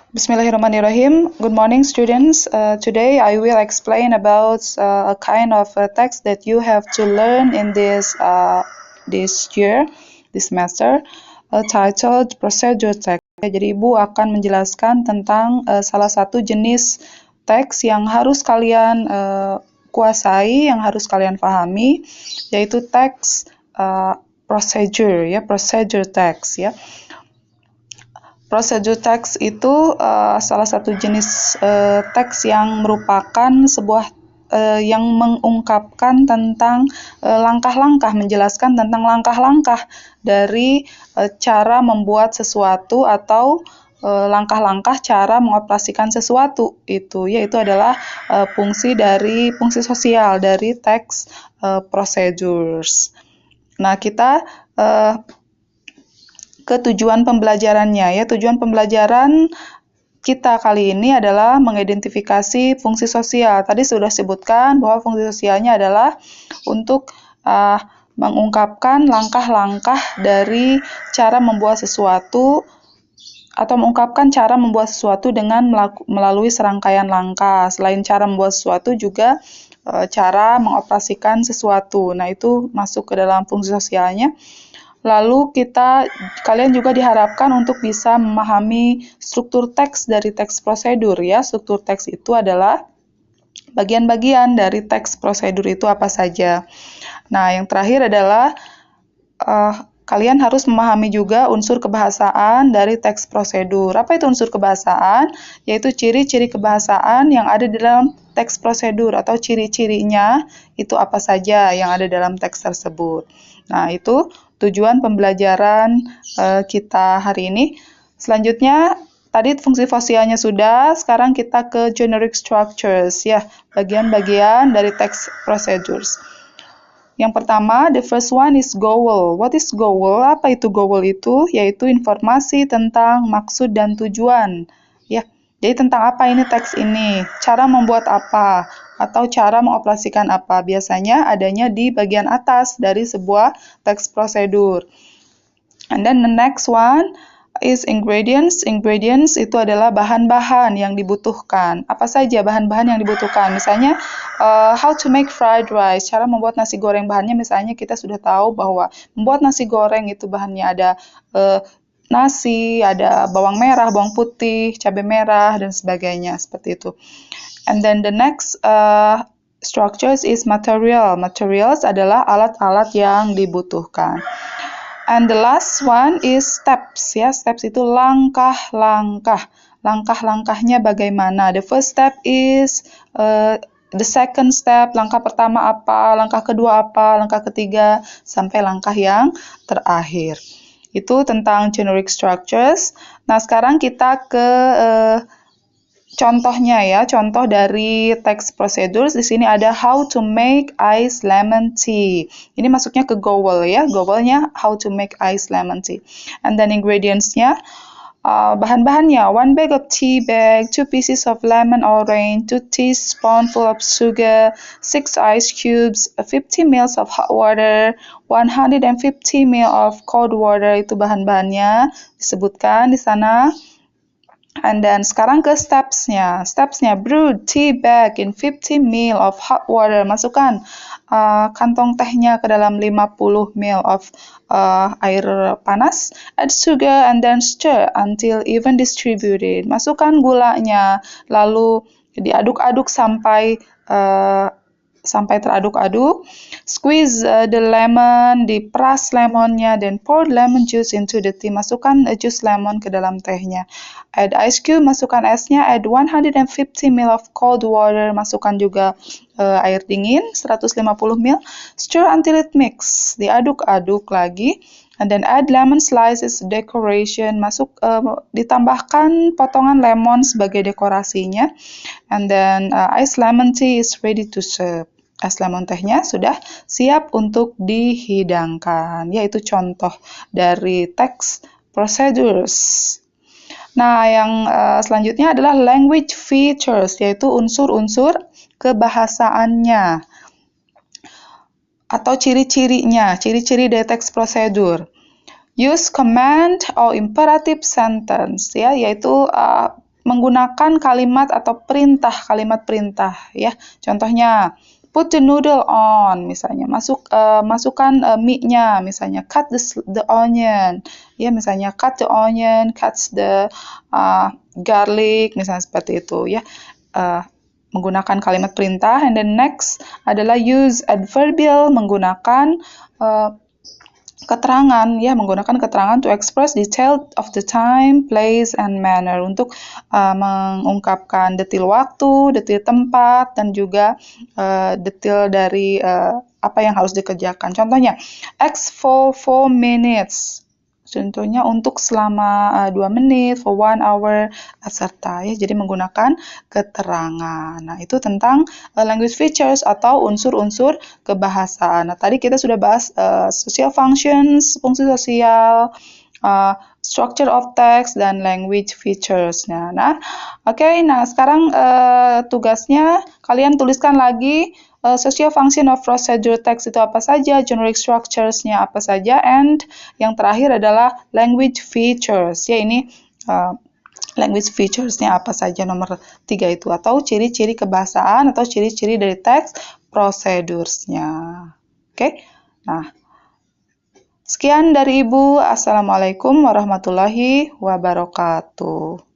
Bismillahirrahmanirrahim. Good morning, students. Today I will explain about a kind of text that you have to learn in this year, this semester, titled procedure text. Jadi Ibu akan menjelaskan tentang salah satu jenis teks yang harus kalian kuasai, yang harus kalian pahami, yaitu teks procedure, ya, procedure text, ya. Procedure text itu salah satu jenis teks yang merupakan sebuah yang mengungkapkan tentang langkah-langkah, menjelaskan tentang langkah-langkah dari cara membuat sesuatu atau langkah-langkah cara mengoperasikan sesuatu. Itu yaitu adalah fungsi sosial dari teks procedures. Nah, kita ke tujuan pembelajarannya, ya. Tujuan pembelajaran kita kali ini adalah mengidentifikasi fungsi sosial. Tadi sudah sebutkan bahwa fungsi sosialnya adalah untuk mengungkapkan langkah-langkah dari cara membuat sesuatu atau mengungkapkan cara membuat sesuatu dengan melalui serangkaian langkah. Selain cara membuat sesuatu juga cara mengoperasikan sesuatu. Nah, itu masuk ke dalam fungsi sosialnya. Lalu kalian juga diharapkan untuk bisa memahami struktur teks dari teks prosedur, ya. Struktur teks itu adalah bagian-bagian dari teks prosedur itu apa saja. Nah, yang terakhir adalah kalian harus memahami juga unsur kebahasaan dari teks prosedur. Apa itu unsur kebahasaan? Yaitu ciri-ciri kebahasaan yang ada di dalam teks prosedur atau ciri-cirinya itu apa saja yang ada dalam teks tersebut. Nah, itu tujuan pembelajaran kita hari ini. Selanjutnya, tadi fungsi sosialnya sudah, sekarang kita ke generic structures, ya, bagian-bagian dari text procedures. Yang pertama, the first one is goal. What is goal? Apa itu goal itu? Yaitu informasi tentang maksud dan tujuan, ya. Jadi tentang apa ini teks ini? Cara membuat apa? Atau cara mengoperasikan apa, biasanya adanya di bagian atas dari sebuah teks prosedur. And then the next one is ingredients. Ingredients itu adalah bahan-bahan yang dibutuhkan. Apa saja bahan-bahan yang dibutuhkan? Misalnya, how to make fried rice. Cara membuat nasi goreng, bahannya misalnya kita sudah tahu bahwa membuat nasi goreng itu bahannya ada nasi, ada bawang merah, bawang putih, cabai merah, dan sebagainya, seperti itu. And then the next structures is material. Materials adalah alat-alat yang dibutuhkan. And the last one is steps, ya. Steps itu langkah-langkah. Langkah-langkahnya bagaimana? The first step is the second step, langkah pertama apa, langkah kedua apa, langkah ketiga, sampai langkah yang terakhir. Itu tentang generic structures. Nah, sekarang kita ke contohnya, ya, contoh dari text procedures. Di sini ada how to make iced lemon tea. Ini masuknya ke goal, ya. Goalnya how to make iced lemon tea. And then ingredients-nya, bahan-bahannya 1 bag of tea bag, 2 pieces of lemon orange, 2 teaspoonful of sugar, 6 ice cubes, 50 ml of hot water, 150 ml of cold water. Itu bahan-bahannya disebutkan di sana. And then sekarang ke steps-nya. Steps-nya, brew tea bag in 50 ml of hot water. Masukkan kantong tehnya ke dalam 50 ml of air panas. Add sugar and then stir until even distributed. Masukkan gulanya, lalu diaduk-aduk sampai teraduk-aduk. Squeeze the lemon, diperas lemonnya, then pour lemon juice into the tea. Masukkan jus lemon ke dalam tehnya. Add ice cube, masukkan esnya. Add 150 ml of cold water, masukkan juga air dingin 150 ml. Stir until it mix, diaduk-aduk lagi. And then add lemon slices decoration, ditambahkan potongan lemon sebagai dekorasinya. And then iced lemon tea is ready to serve. Es lemon tehnya sudah siap untuk dihidangkan. Yaitu contoh dari text procedures. Nah, yang selanjutnya adalah language features, yaitu unsur-unsur kebahasaannya atau ciri-cirinya, ciri-ciri dari teks prosedur. Use command or imperative sentence, ya, yaitu menggunakan kalimat atau perintah, kalimat perintah ya. Contohnya, put the noodle on, misalnya masukkan mie-nya, misalnya cut the onion, ya misalnya cut the onion, cut the garlic, misalnya seperti itu ya. Menggunakan kalimat perintah. And then next adalah use adverbial, menggunakan keterangan ya, menggunakan keterangan to express detail of the time, place, and manner, untuk mengungkapkan detil waktu, detil tempat, dan juga detil dari apa yang harus dikerjakan. Contohnya, X for 4 minutes. Contohnya untuk selama 2 menit, for 1 hour, serta ya. Jadi menggunakan keterangan. Nah, itu tentang language features atau unsur-unsur kebahasaan. Nah, tadi kita sudah bahas social functions, fungsi sosial, structure of text, dan language features. Nah, oke. Nah, sekarang tugasnya kalian tuliskan lagi social function of procedure text itu apa saja, generic structures-nya apa saja, and yang terakhir adalah language features. Ya, ini language features-nya apa saja, nomor 3 itu, atau ciri-ciri kebahasaan atau ciri-ciri dari teks procedures-nya. Oke. Nah, sekian dari Ibu. Assalamualaikum warahmatullahi wabarakatuh.